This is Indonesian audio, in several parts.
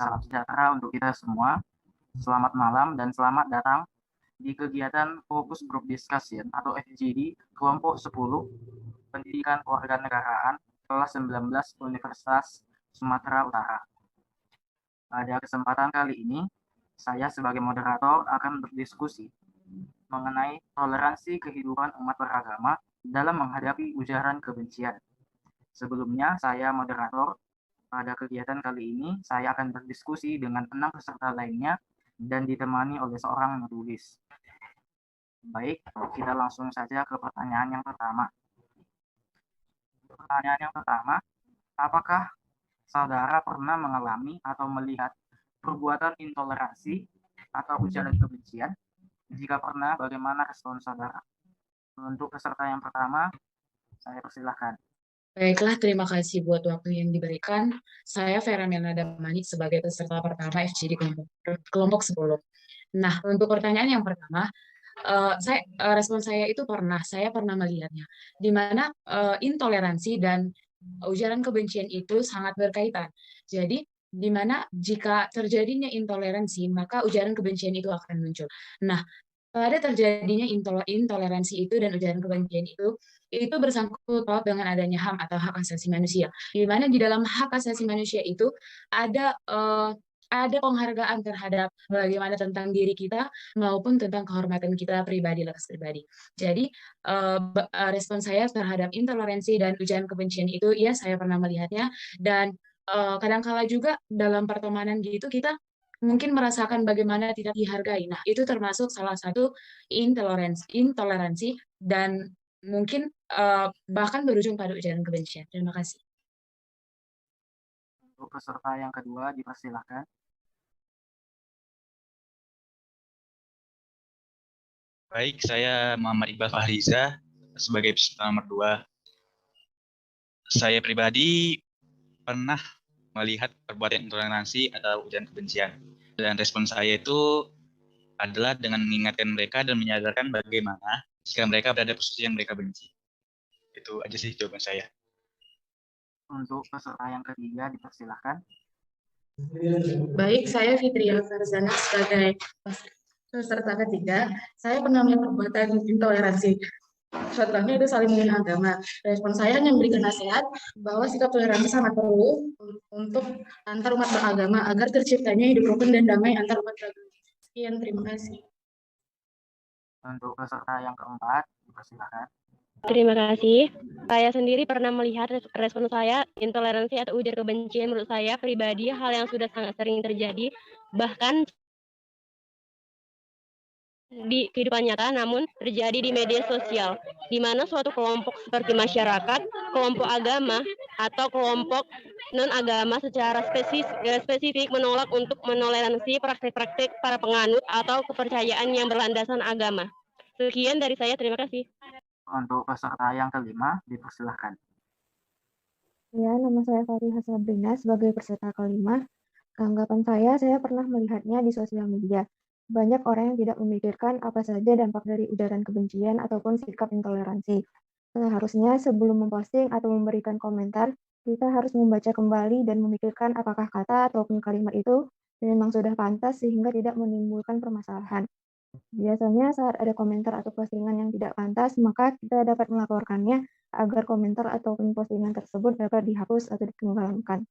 salam sejahtera untuk kita semua. Selamat malam dan selamat datang di kegiatan Focus Group Discussion atau FGD kelompok 10 Pendidikan Kewarganegaraan kelas 19 Universitas Sumatera Utara. Pada kesempatan kali ini, saya sebagai moderator akan berdiskusi mengenai toleransi kehidupan umat beragama dalam menghadapi ujaran kebencian. Sebelumnya, saya moderator. Pada kegiatan kali ini, saya akan berdiskusi dengan 6 peserta lainnya dan ditemani oleh seorang penulis. Baik, kita langsung saja ke pertanyaan yang pertama. Pertanyaan yang pertama, apakah saudara pernah mengalami atau melihat perbuatan intoleransi atau ujaran kebencian? Jika pernah, bagaimana respon saudara? Untuk peserta yang pertama, saya persilahkan. Baiklah, terima kasih buat waktu yang diberikan. Saya Vera Melnada Manik sebagai peserta pertama FGD kelompok 10. Nah, untuk pertanyaan yang pertama, respon saya itu saya pernah melihatnya, di mana intoleransi dan ujaran kebencian itu sangat berkaitan. Jadi, di mana jika terjadinya intoleransi, maka ujaran kebencian itu akan muncul. Nah, pada terjadinya intoleransi itu dan ujaran kebencian itu bersangkut paut dengan adanya HAM atau hak asasi manusia. Di mana di dalam hak asasi manusia itu ada penghargaan terhadap bagaimana tentang diri kita maupun tentang kehormatan kita pribadi, lepas pribadi. Jadi respon saya terhadap intoleransi dan ujaran kebencian itu, ya saya pernah melihatnya, dan kadangkala juga dalam pertemanan gitu kita mungkin merasakan bagaimana tidak dihargai. Nah, itu termasuk salah satu intoleransi dan mungkin bahkan berujung pada ujaran kebencian. Terima kasih. Untuk peserta yang kedua, dipersilahkan. Baik, saya Muhammad Iqbal Fahriza sebagai peserta nomor 2. Saya pribadi pernah melihat perbuatan intoleransi atau ujaran kebencian. Dan respon saya itu adalah dengan mengingatkan mereka dan menyadarkan bagaimana jika mereka berada posisi yang mereka benci. Itu aja sih jawaban saya. Untuk peserta yang ketiga, dipersilahkan. Baik, saya Fitria Farzana sebagai peserta ketiga. Saya pernah melihat perbuatan intoleransi. Contohnya itu saling menghina agama. Respon saya hanya memberikan nasihat bahwa sikap toleransi sangat perlu untuk antar umat beragama agar terciptanya hidup rukun dan damai antar umat beragama. Sekian, terima kasih. Untuk peserta yang keempat, dipersilahkan. Terima kasih. Saya sendiri pernah melihat respon saya, intoleransi atau ujaran kebencian menurut saya pribadi hal yang sudah sangat sering terjadi, bahkan di kehidupan nyata, namun terjadi di media sosial, di mana suatu kelompok seperti masyarakat, kelompok agama, atau kelompok non-agama secara spesifik menolak untuk menoleransi praktik-praktik para penganut atau kepercayaan yang berlandasan agama. Sekian dari saya, terima kasih. Untuk peserta yang kelima, dipersilahkan. Ya, nama saya Fariha Sabrina sebagai peserta kelima. Anggapan saya pernah melihatnya di sosial media. Banyak orang yang tidak memikirkan apa saja dampak dari ujaran kebencian ataupun sikap intoleransi. Seharusnya sebelum memposting atau memberikan komentar, kita harus membaca kembali dan memikirkan apakah kata ataupun kalimat itu memang sudah pantas sehingga tidak menimbulkan permasalahan. Biasanya saat ada komentar atau postingan yang tidak pantas, maka kita dapat melaporkannya agar komentar ataupun postingan tersebut dapat dihapus atau ditenggelamkan.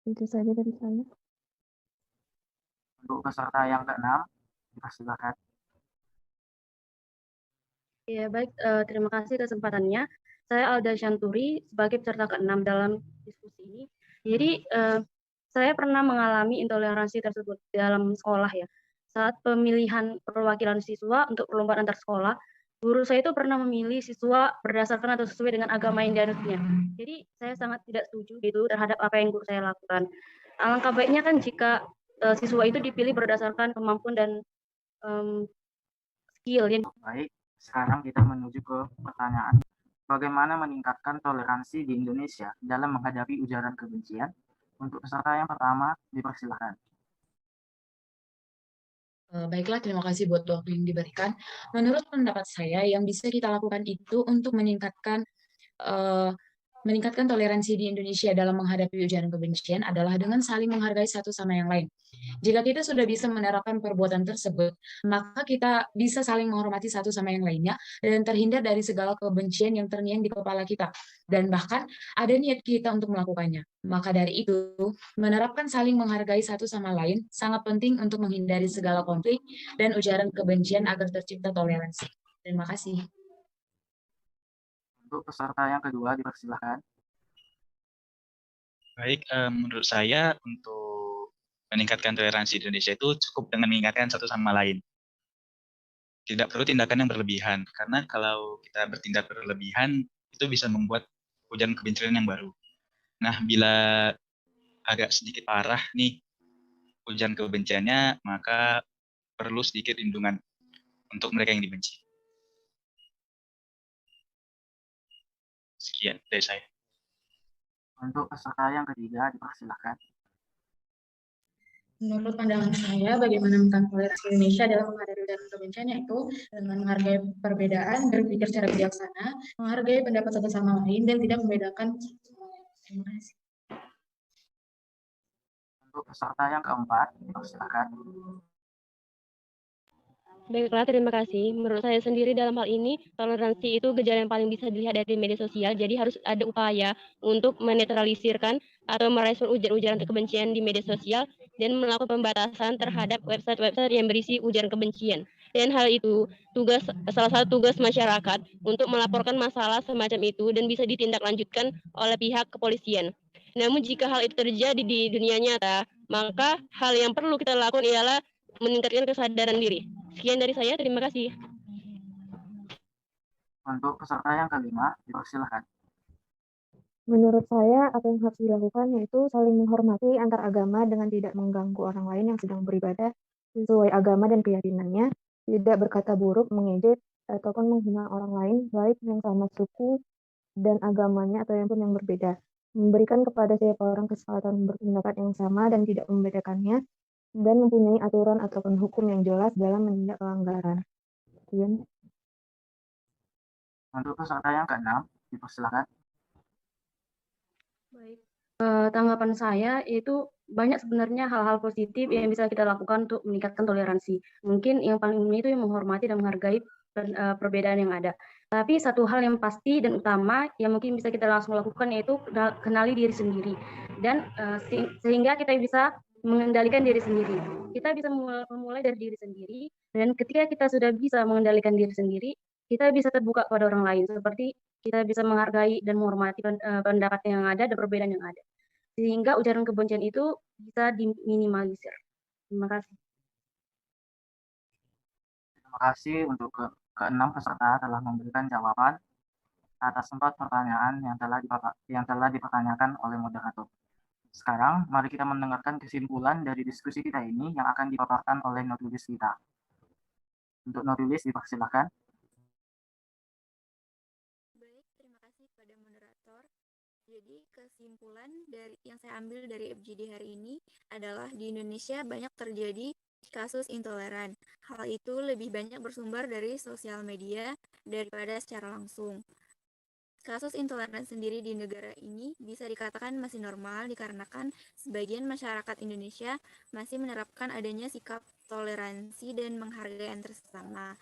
Itu saja dari saya. Untuk peserta yang keenam, dipersilakan. Ya, baik. Terima kasih kesempatannya. Saya Alda Shanturi sebagai peserta ke-6 dalam diskusi ini. Jadi, saya pernah mengalami intoleransi tersebut dalam sekolah ya. Saat pemilihan perwakilan siswa untuk perlombaan antar sekolah, guru saya itu pernah memilih siswa berdasarkan atau sesuai dengan agama yang dianutnya. Jadi, saya sangat tidak setuju gitu terhadap apa yang guru saya lakukan. Alangkah baiknya kan jika siswa itu dipilih berdasarkan kemampuan dan skill yang baik. Sekarang kita menuju ke pertanyaan, bagaimana meningkatkan toleransi di Indonesia dalam menghadapi ujaran kebencian? Untuk peserta yang pertama, dipersilakan. Baiklah, terima kasih buat waktu yang diberikan. Menurut pendapat saya, yang bisa kita lakukan itu untuk meningkatkan meningkatkan toleransi di Indonesia dalam menghadapi ujaran kebencian adalah dengan saling menghargai satu sama yang lain. Jika kita sudah bisa menerapkan perbuatan tersebut, maka kita bisa saling menghormati satu sama yang lainnya dan terhindar dari segala kebencian yang terngiang di kepala kita. Dan bahkan ada niat kita untuk melakukannya. Maka dari itu, menerapkan saling menghargai satu sama lain sangat penting untuk menghindari segala konflik dan ujaran kebencian agar tercipta toleransi. Terima kasih. Untuk peserta yang kedua, dipersilakan. Baik, menurut saya untuk meningkatkan toleransi di Indonesia itu cukup dengan mengingatkan satu sama lain. Tidak perlu tindakan yang berlebihan, karena kalau kita bertindak berlebihan, itu bisa membuat ujaran kebencian yang baru. Nah, bila agak sedikit parah nih ujaran kebenciannya, maka perlu sedikit lindungan untuk mereka yang dibenci. Sekian dari saya. Untuk peserta yang ketiga, dipersilakan. Menurut pandangan saya, bagaimana menekan toleransi Indonesia dalam menghadapi ujaran kebencian yaitu dengan menghargai perbedaan, berpikir secara bijaksana, menghargai pendapat satu sama lain, dan tidak membedakan. Terima kasih. Untuk peserta yang keempat, dipersilakan. Baiklah, terima kasih. Menurut saya sendiri dalam hal ini, toleransi itu gejala yang paling bisa dilihat dari media sosial. Jadi harus ada upaya untuk menetralisirkan atau merespon ujaran kebencian di media sosial dan melakukan pembatasan terhadap website-website yang berisi ujaran kebencian. Dan hal itu salah satu tugas masyarakat untuk melaporkan masalah semacam itu dan bisa ditindaklanjutkan oleh pihak kepolisian. Namun jika hal itu terjadi di dunia nyata, maka hal yang perlu kita lakukan ialah meningkatkan kesadaran diri. Sekian dari saya, terima kasih. Untuk peserta yang kelima, dipersilakan. Menurut saya, apa yang harus dilakukan yaitu saling menghormati antar agama dengan tidak mengganggu orang lain yang sedang beribadah sesuai agama dan keyakinannya, tidak berkata buruk, mengejek, ataupun menghina orang lain, baik yang sama suku dan agamanya atau yang pun yang berbeda. Memberikan kepada setiap orang kesempatan berpendapat yang sama dan tidak membedakannya, dan mempunyai aturan ataupun hukum yang jelas dalam menindak pelanggaran. Sekian. Untuk peserta yang keenam, dipersilakan. Baik. Tanggapan saya itu banyak sebenarnya hal-hal positif yang bisa kita lakukan untuk meningkatkan toleransi. Mungkin yang paling umum itu yang menghormati dan menghargai perbedaan yang ada. Tapi satu hal yang pasti dan utama yang mungkin bisa kita langsung lakukan yaitu kenali diri sendiri. Dan sehingga kita bisa mengendalikan diri sendiri. Kita bisa memulai dari diri sendiri, dan ketika kita sudah bisa mengendalikan diri sendiri, kita bisa terbuka pada orang lain, seperti kita bisa menghargai dan menghormati pendapat yang ada dan perbedaan yang ada. Sehingga ujaran kebencian itu bisa diminimalisir. Terima kasih. Terima kasih untuk keenam peserta telah memberikan jawaban atas 4 pertanyaan yang telah dipertanyakan oleh moderator. Sekarang, mari kita mendengarkan kesimpulan dari diskusi kita ini yang akan dipaparkan oleh notulis kita. Untuk notulis, dipersilakan. Baik, terima kasih kepada moderator. Jadi, kesimpulan yang saya ambil dari FGD hari ini adalah di Indonesia banyak terjadi kasus intoleran. Hal itu lebih banyak bersumber dari sosial media daripada secara langsung. Kasus intoleran sendiri di negara ini bisa dikatakan masih normal dikarenakan sebagian masyarakat Indonesia masih menerapkan adanya sikap toleransi dan menghargai antar sesama.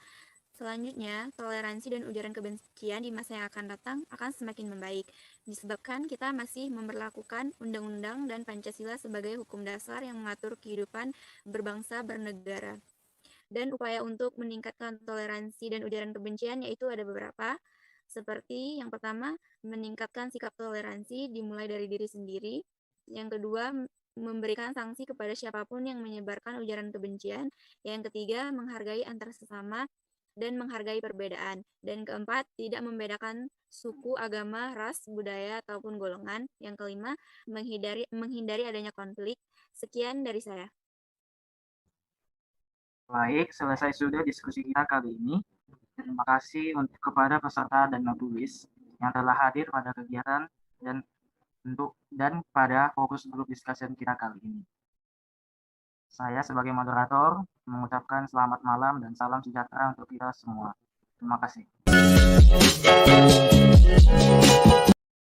Selanjutnya, toleransi dan ujaran kebencian di masa yang akan datang akan semakin membaik, disebabkan kita masih memperlakukan undang-undang dan Pancasila sebagai hukum dasar yang mengatur kehidupan berbangsa bernegara. Dan upaya untuk meningkatkan toleransi dan ujaran kebencian yaitu ada beberapa, seperti yang pertama, meningkatkan sikap toleransi dimulai dari diri sendiri. Yang kedua, memberikan sanksi kepada siapapun yang menyebarkan ujaran kebencian. Yang ketiga, menghargai antar sesama dan menghargai perbedaan. Dan keempat, tidak membedakan suku, agama, ras, budaya, ataupun golongan. Yang kelima, menghindari adanya konflik. Sekian dari saya. Baik, selesai sudah diskusi kita kali ini. Terima kasih kepada peserta dan notulis yang telah hadir pada kegiatan dan pada fokus grup discussion kita kali ini. Saya sebagai moderator mengucapkan selamat malam dan salam sejahtera untuk kita semua. Terima kasih.